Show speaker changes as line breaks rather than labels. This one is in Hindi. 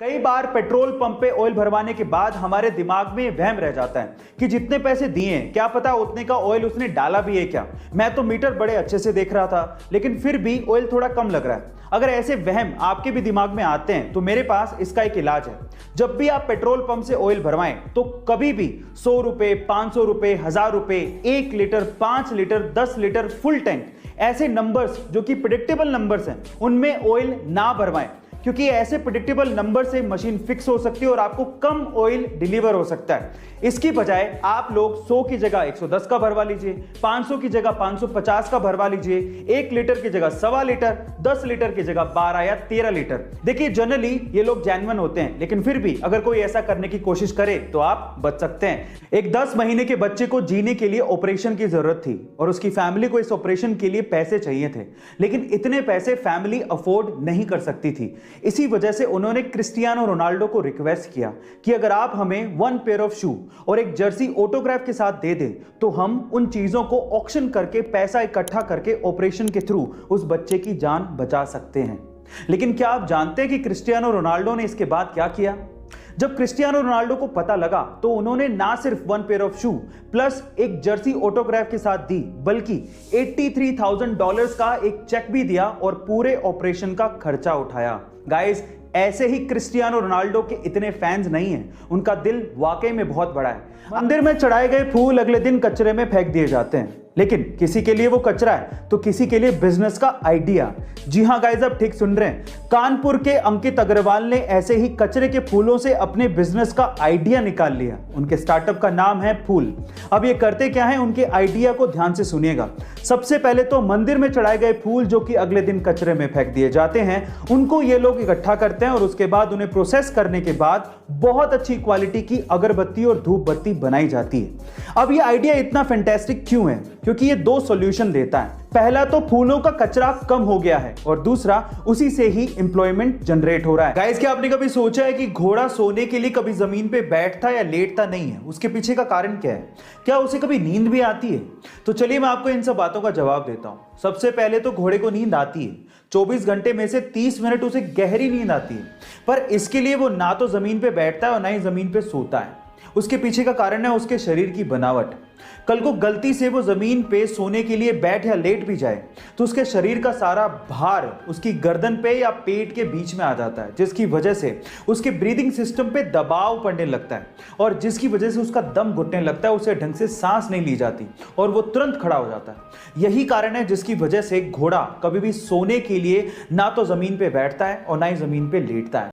कई बार पेट्रोल पंप पे ऑयल भरवाने के बाद हमारे दिमाग में वहम रह जाता है कि जितने पैसे दिए हैं क्या पता उतने का ऑयल उसने डाला भी है क्या। मैं तो मीटर बड़े अच्छे से देख रहा था लेकिन फिर भी ऑयल थोड़ा कम लग रहा है। अगर ऐसे वहम आपके भी दिमाग में आते हैं तो मेरे पास इसका एक इलाज है। जब भी आप पेट्रोल पंप से ऑयल भरवाएं तो कभी भी 100 रुपए, 500 रुपए, 1000 रुपए, 1 litre, 5 litre, 10 litre, full tank ऐसे नंबर्स जो कि प्रेडिक्टेबल नंबर्स हैं उनमें ऑयल ना भरवाएं, क्योंकि ऐसे प्रेडिक्टेबल नंबर से मशीन फिक्स हो सकती है और आपको कम ऑयल डिलीवर हो सकता है। इसकी बजाय आप लोग 100 की जगह 110 का भरवा लीजिए, 500 की जगह 550 का भरवा लीजिए, 1 लीटर की जगह 1.25 लीटर, 10 लीटर की जगह 12 या 13 लीटर। देखिए जनरली ये लोग जेन्युइन होते हैं लेकिन फिर भी अगर कोई ऐसा करने की कोशिश करे तो आप बच सकते हैं। एक 10 महीने के बच्चे को जीने के लिए ऑपरेशन की जरूरत थी और उसकी फैमिली को इस ऑपरेशन के लिए पैसे चाहिए थे, लेकिन इतने पैसे फैमिली अफोर्ड नहीं कर सकती थी। इसी वजह से उन्होंने क्रिस्टियानो रोनाल्डो को रिक्वेस्ट किया कि अगर आप हमें 1 पेयर ऑफ शू और एक जर्सी ऑटोग्राफ के साथ दे दें तो हम उन चीजों को ऑक्शन करके पैसा इकट्ठा करके ऑपरेशन के थ्रू उस बच्चे की जान बचा सकते हैं। लेकिन क्या आप जानते हैं कि क्रिस्टियानो रोनाल्डो ने इसके बाद क्या किया? जब क्रिस्टियानो रोनाल्डो को पता लगा तो उन्होंने ना सिर्फ 1 पेयर ऑफ शू प्लस एक जर्सी ऑटोग्राफ के साथ दी बल्कि $83,000 का एक चेक भी दिया और पूरे ऑपरेशन का खर्चा उठाया। गाइस, ऐसे ही क्रिस्टियानो रोनाल्डो के इतने फैंस नहीं हैं, उनका दिल वाकई में बहुत बड़ा है। मंदिर में चढ़ाए गए फूल अगले दिन कचरे में फेंक दिए जाते हैं, लेकिन किसी के लिए वो कचरा है तो किसी के लिए बिजनेस का आइडिया। जी हां गाइस, आप ठीक सुन रहे हैं। कानपुर के अंकित अग्रवाल ने ऐसे ही कचरे के फूलों से अपने बिजनेस का आइडिया निकाल लिया। उनके स्टार्टअप का नाम है फूल। अब ये करते क्या है, उनके आइडिया को ध्यान से सुनिएगा। सबसे पहले तो मंदिर में चढ़ाए गए फूल जो कि अगले दिन कचरे में फेंक दिए जाते हैं उनको ये लोग इकट्ठा करते हैं और उसके बाद उन्हें प्रोसेस करने के बाद बहुत अच्छी क्वालिटी की अगरबत्ती और धूप बत्ती बनाई जाती है। अब ये आइडिया इतना फैंटास्टिक क्यों है? क्योंकि ये 2 सॉल्यूशन देता है। पहला तो फूलों का कचरा कम हो गया है और दूसरा उसी से ही एम्प्लॉयमेंट जनरेट हो रहा है। गाइस, क्या आपने कभी सोचा है कि घोड़ा सोने के लिए कभी जमीन पे बैठता या लेटता नहीं है? उसके पीछे का कारण क्या है? क्या उसे कभी नींद भी आती है? तो चलिए मैं आपको इन सब बातों का जवाब देता हूं। सबसे पहले तो घोड़े को नींद आती है। 24 घंटे में से 30 मिनट उसे गहरी नींद आती है, पर इसके लिए वो ना तो जमीन पे बैठता है और ना ही जमीन पे सोता है। उसके पीछे का कारण है उसके शरीर की बनावट। कल को गलती से वो जमीन पे सोने के लिए बैठ या लेट भी जाए तो उसके शरीर का सारा भार उसकी गर्दन पे या पेट के बीच में आ जाता है, जिसकी वजह से उसके ब्रीदिंग सिस्टम पे दबाव पड़ने लगता है और जिसकी वजह से उसका दम घुटने लगता है, उसे ढंग से सांस नहीं ली जाती और वो तुरंत खड़ा हो जाता है। यही कारण है जिसकी वजह से घोड़ा कभी भी सोने के लिए ना तो जमीन पे बैठता है और ना ही जमीन पे लेटता है।